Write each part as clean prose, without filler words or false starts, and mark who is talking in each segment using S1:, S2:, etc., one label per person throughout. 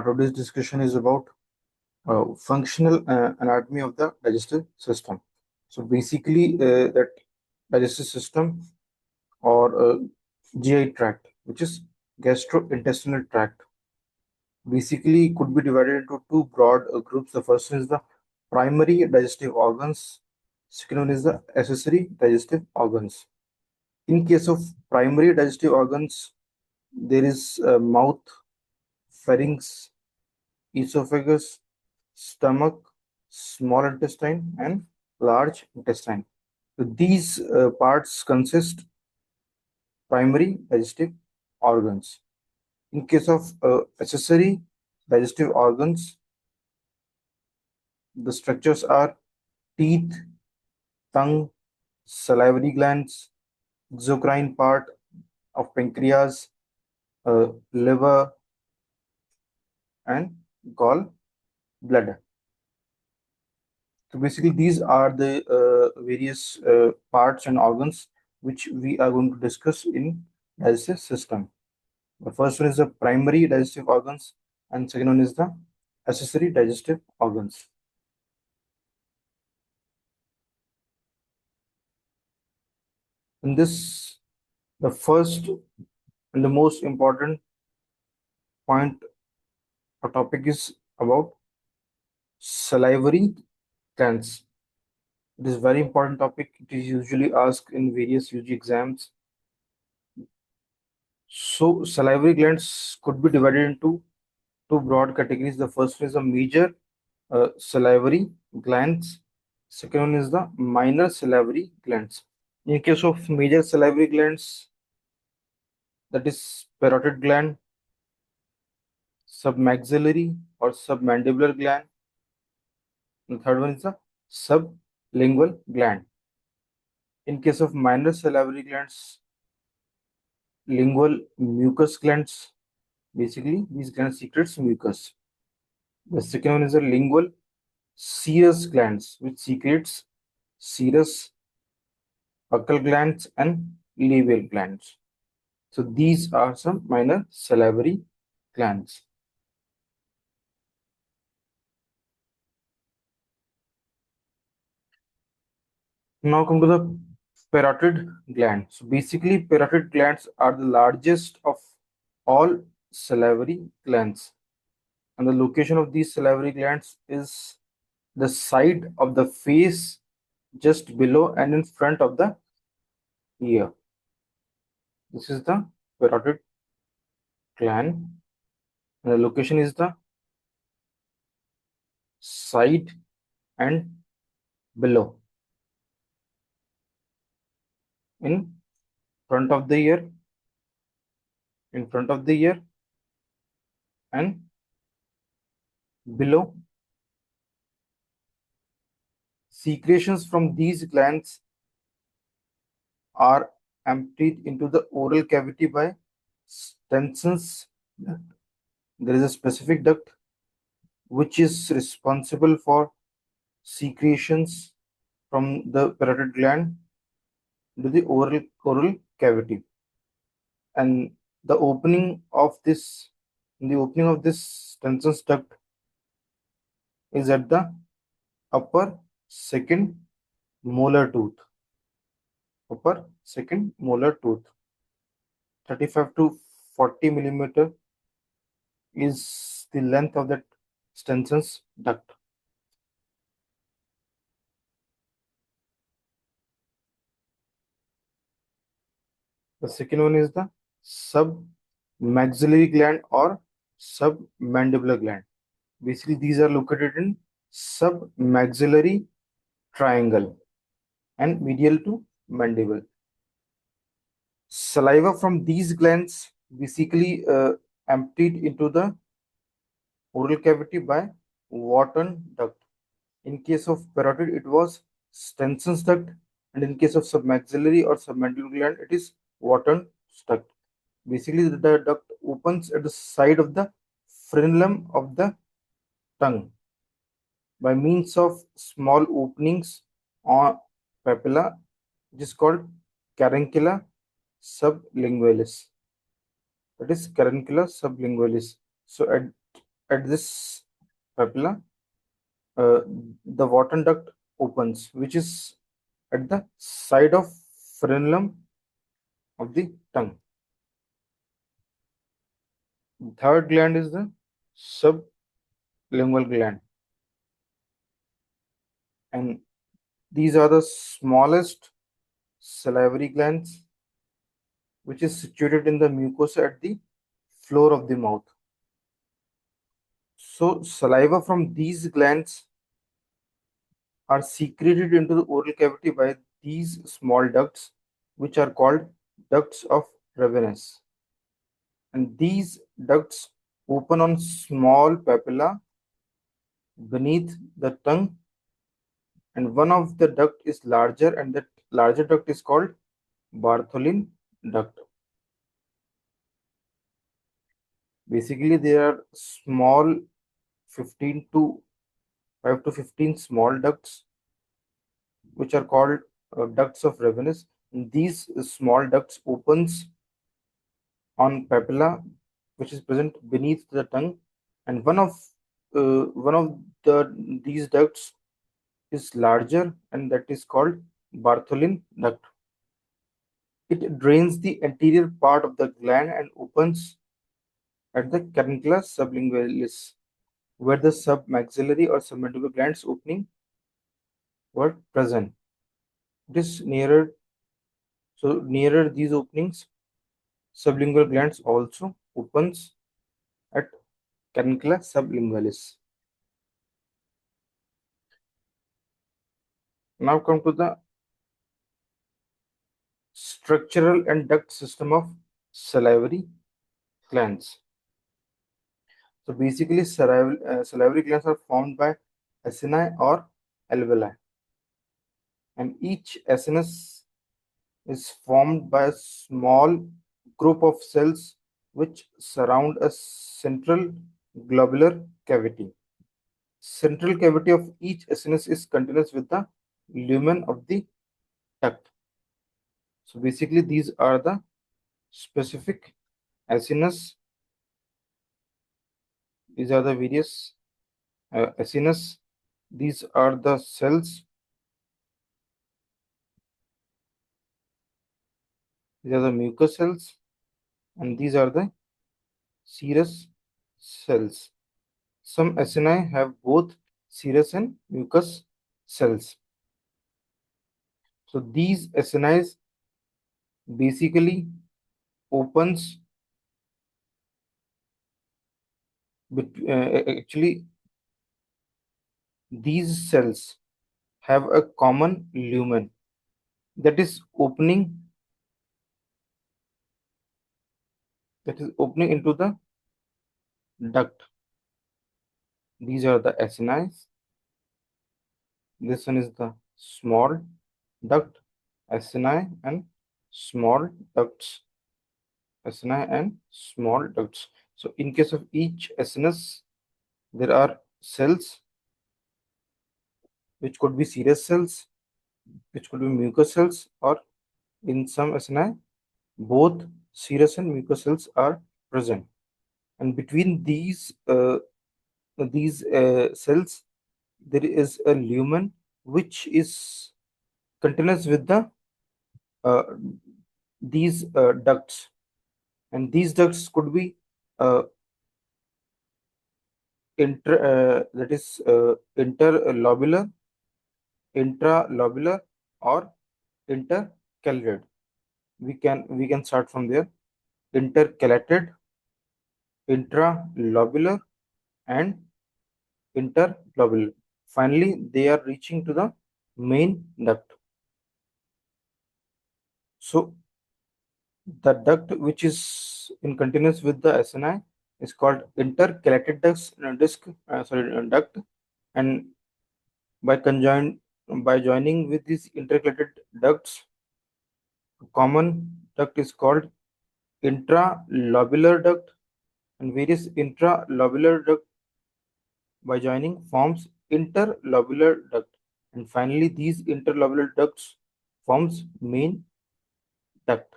S1: Today's discussion is about functional anatomy of the digestive system. So basically, that digestive system or GI tract, which is gastrointestinal tract, basically could be divided into two broad groups. The first one is the primary digestive organs. Second one is the accessory digestive organs. In case of primary digestive organs, there is mouth, pharynx, esophagus, stomach, small intestine, and large intestine. So these parts consist primary digestive organs. In case of accessory digestive organs, the structures are teeth, tongue, salivary glands, exocrine part of pancreas, liver, and gall bladder. So basically, these are the various parts and organs which we are going to discuss in digestive system. The first one is the primary digestive organs, and second one is the accessory digestive organs. In this, the first and the most important point or topic is about salivary glands. It is very important topic. It is usually asked in various UG exams. So salivary glands could be divided into two broad categories. The first one is the major salivary glands. Second one is the minor salivary glands. In case of major salivary glands, that is parotid gland, submaxillary or submandibular gland. The third one is the sublingual gland. In case of minor salivary glands, lingual mucus glands. Basically, these glands secretes mucus. The second one is the lingual serous glands, which secretes serous, buccal glands, and labial glands. So these are some minor salivary glands. Now come to the parotid gland. So basically, parotid glands are the largest of all salivary glands, and the location of these salivary glands is the side of the face just below and in front of the ear. This is the parotid gland, and the location is the side and below, in front of the ear, in front of the ear, and below. Secretions from these glands are emptied into the oral cavity by Stenson's duct. There is a specific duct which is responsible for secretions from the parotid gland to the oral cavity, and the opening of this Stenson's duct is at the upper second molar tooth. Upper second molar tooth, 35 to 40 millimeter is the length of that Stenson's duct. The second one is the submaxillary gland or submandibular gland. Basically, these are located in submaxillary triangle and medial to mandible. Saliva from these glands basically emptied into the oral cavity by Wharton duct. In case of parotid, it was Stenson's duct, and in case of submaxillary or submandibular gland, it is Wharton duct. Basically, the duct opens at the side of the frenulum of the tongue by means of small openings on papilla, which is called caruncula sublingualis. That is caruncula sublingualis. So at this papilla, uh, the Wharton duct opens, which is at the side of frenulum of the tongue. The third gland is the sublingual gland, and these are the smallest salivary glands, which is situated in the mucosa at the floor of the mouth. So, saliva from these glands are secreted into the oral cavity by these small ducts, which are called ducts of Ravenous. And these ducts open on small papilla beneath the tongue, and one of the duct is larger, and that larger duct is called Bartholin duct. Basically, there are small 15 to 5 to 15 small ducts which are called ducts of Ravenous. These small ducts opens on papilla which is present beneath the tongue, and one of these ducts is larger, and that is called Bartholin duct. It drains the anterior part of the gland and opens at the canicula sublingualis, where the submaxillary or submandibular glands opening were present. It is nearer these openings, sublingual glands also opens at canicula sublingualis. Now come to the structural and duct system of salivary glands. So basically, salivary glands are formed by acini or alveoli, and each acinus is formed by a small group of cells which surround a central globular cavity. Central cavity of each acinus is continuous with the lumen of the duct. So basically, these are the specific acinus. These are the various acinus. These are the cells. These are the mucous cells, and these are the serous cells. Some acini have both serous and mucous cells. So these acini basically opens actually these cells have a common lumen that is opening into the duct. These are the acini. This one is the small duct, acini, and small ducts, acini and small ducts. So in case of each acinus, there are cells which could be serous cells, which could be mucous cells, or in some acini, both serous and mucous cells are present. And between these cells, there is a lumen which is continuous with uh, these ducts, and these ducts could be uh, that is intralobular, or intercalated. We can start from there: intercalated, intralobular, and interlobular. Finally, they are reaching to the main duct. So the duct which is in continuous with the acini is called intercalated duct, and by conjoin by joining with these intercalated ducts, common duct is called intralobular duct, and various intralobular duct by joining forms interlobular duct, and finally these interlobular ducts forms main duct,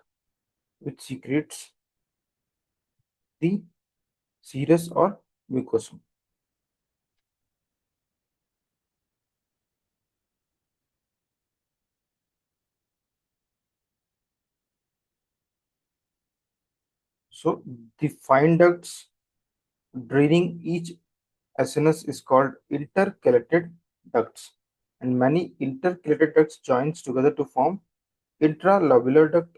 S1: which secretes the serous or mucosa. So the fine ducts draining each SNS is called intercalated ducts, and many intercalated ducts joins together to form intralobular duct.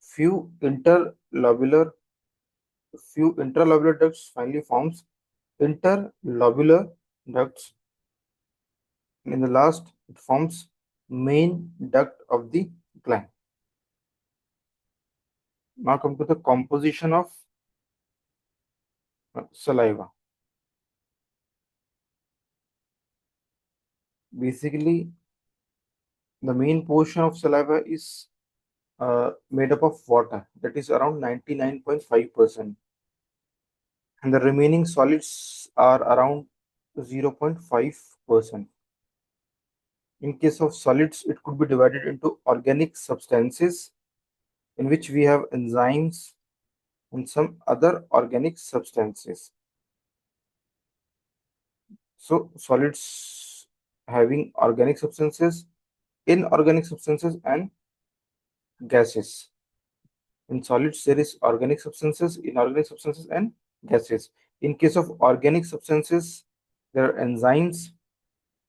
S1: Few interlobular few intralobular ducts finally forms interlobular ducts, and in the last it forms main duct of the gland. Now come to the composition of saliva. Basically, the main portion of saliva is made up of water, that is around 99.5%, and the remaining solids are around 0.5%. In case of solids, it could be divided into organic substances, in which we have enzymes and some other organic substances. So, solids having organic substances, inorganic substances, and gases. In solids, there is organic substances, inorganic substances, and gases. In case of organic substances, there are enzymes,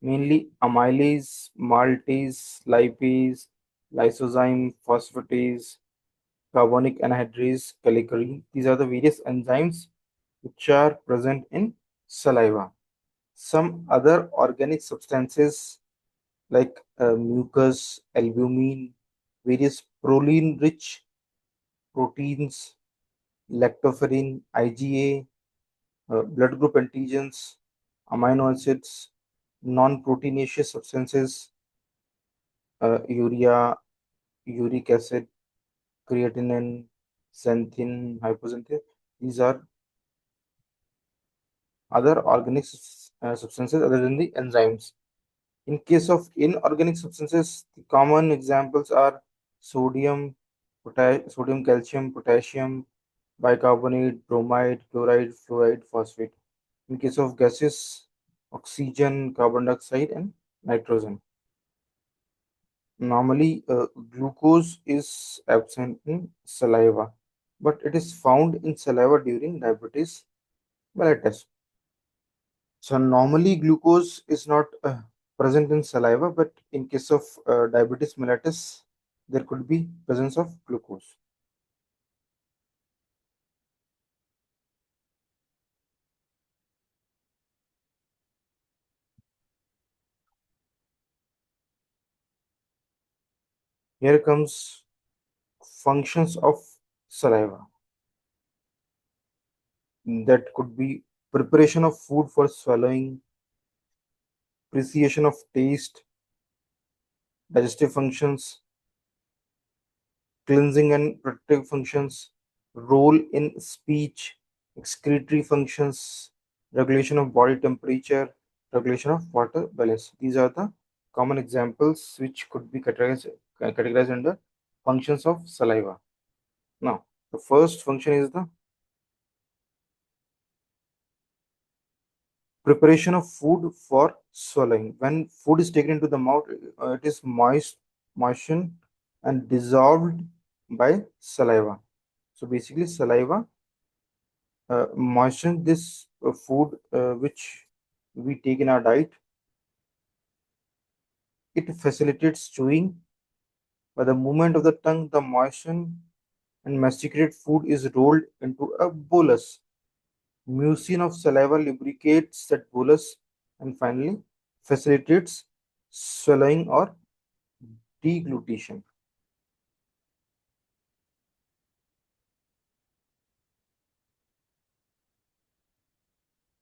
S1: mainly amylase, maltase, lipase, lysozyme, phosphatase, carbonic anhydrase, calicary. These are the various enzymes which are present in saliva. Some other organic substances like mucus, albumin, various proline-rich proteins, lactoferrin, IgA, blood group antigens, amino acids, non-proteinaceous substances, urea, uric acid, creatinine, xanthin, hypoxanthine. These are other organic substances other than the enzymes. In case of inorganic substances, the common examples are sodium, sodium, calcium, potassium, bicarbonate, bromide, chloride, fluoride, phosphate. In case of gases, oxygen, carbon dioxide, and nitrogen. Normally, glucose is absent in saliva, but it is found in saliva during diabetes mellitus. So normally glucose is not present in saliva, but in case of diabetes mellitus, there could be presence of glucose. Here comes functions of saliva. That could be preparation of food for swallowing, appreciation of taste, digestive functions, cleansing and protective functions, role in speech, excretory functions, regulation of body temperature, regulation of water balance. These are the common examples which could be categorized under functions of saliva. Now, the first function is the preparation of food for swallowing. When food is taken into the mouth, it is moistened, and dissolved by saliva. So basically, saliva moisten this food which we take in our diet. It facilitates chewing. By the movement of the tongue, the moistened and masticated food is rolled into a bolus. Mucin of saliva lubricates that bolus and finally facilitates swallowing or deglutition.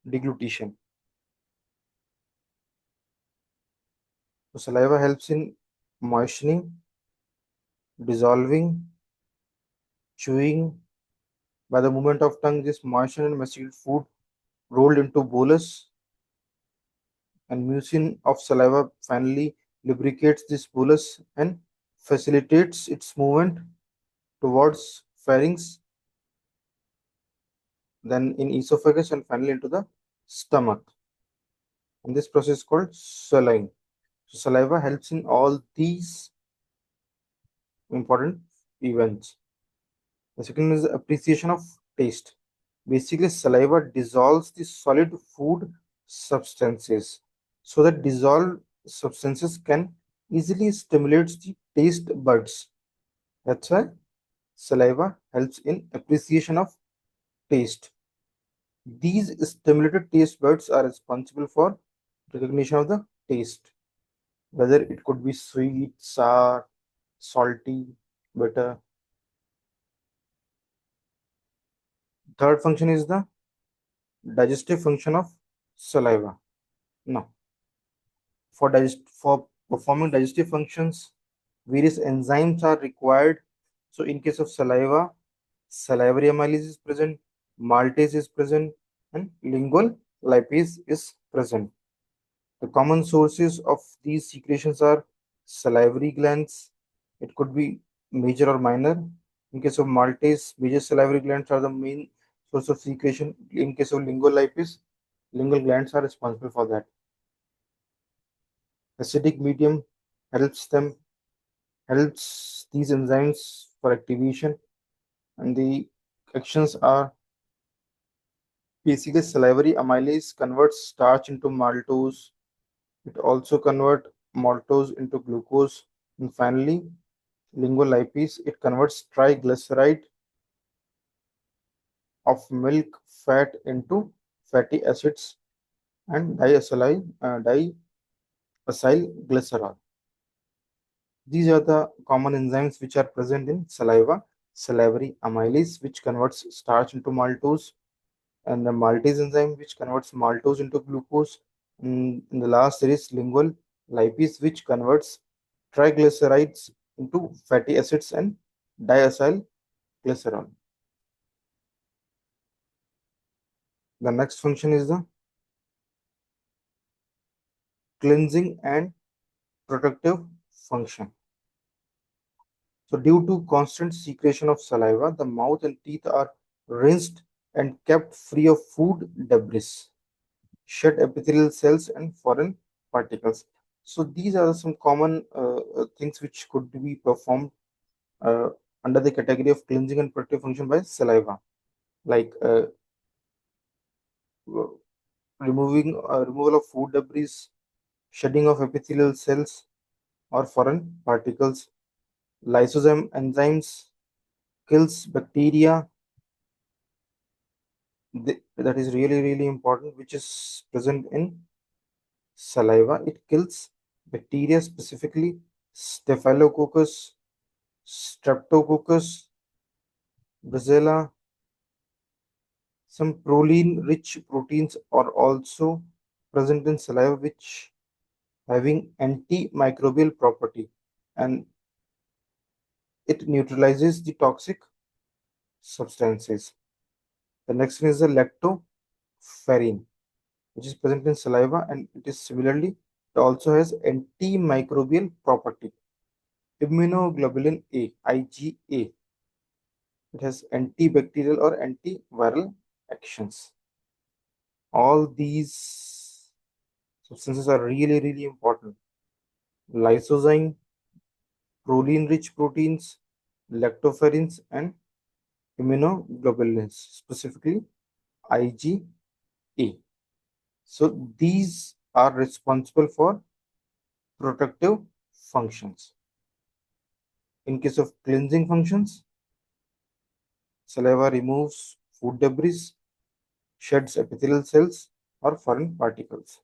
S1: Deglutition. So saliva helps in moistening, dissolving, chewing. By the movement of tongue, this moistened and masticated food rolled into bolus, and mucin of saliva finally lubricates this bolus and facilitates its movement towards pharynx, then in esophagus, and finally into the stomach. And this process is called swallowing. So saliva helps in all these important events. The second is appreciation of taste. Basically, saliva dissolves the solid food substances, so that dissolved substances can easily stimulate the taste buds. That's why saliva helps in appreciation of taste. These stimulated taste buds are responsible for recognition of the taste, whether it could be sweet, sour, salty, bitter. Third function is the digestive function of saliva. Now, for performing digestive functions, various enzymes are required. So, in case of saliva, salivary amylase is present, maltase is present, and lingual lipase is present. The common sources of these secretions are salivary glands. It could be major or minor. In case of maltase, major salivary glands are the main source of secretion. In case of lingual lipase, lingual glands are responsible for that. Acidic medium helps these enzymes for activation, and the actions are basically salivary amylase converts starch into maltose. It also converts maltose into glucose, and finally lingual lipase, it converts triglyceride of milk fat into fatty acids and diacylglycerol. These are the common enzymes which are present in saliva. Salivary amylase, which converts starch into maltose, and the maltase enzyme, which converts maltose into glucose. And in the last, there is lingual lipase, which converts triglycerides into fatty acids and diacylglycerol. The next function is the cleansing and protective function. So, due to constant secretion of saliva, the mouth and teeth are rinsed and kept free of food debris, shed epithelial cells, and foreign particles. So, these are some common things which could be performed uh, under the category of cleansing and protective function by saliva, like removal of food debris, shedding of epithelial cells or foreign particles. Lysozyme enzymes kills bacteria. That is really really important, which is present in saliva. It kills bacteria, specifically Staphylococcus, Streptococcus, Brucella. Some proline rich proteins are also present in saliva, which having antimicrobial property, and it neutralizes the toxic substances. The next one is the lactoferrin, which is present in saliva, and it is similarly, it also has antimicrobial property. Immunoglobulin A, IgA, it has antibacterial or antiviral actions. All these substances are really, really important. Lysozyme, proline-rich proteins, lactoferrins, and immunoglobulins, specifically IgA. So these are responsible for protective functions. In case of cleansing functions, saliva removes food debris, sheds epithelial cells or foreign particles.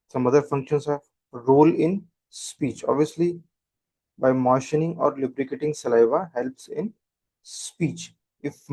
S1: Some other functions have role in speech. Obviously, by moistening or lubricating saliva helps in speech. If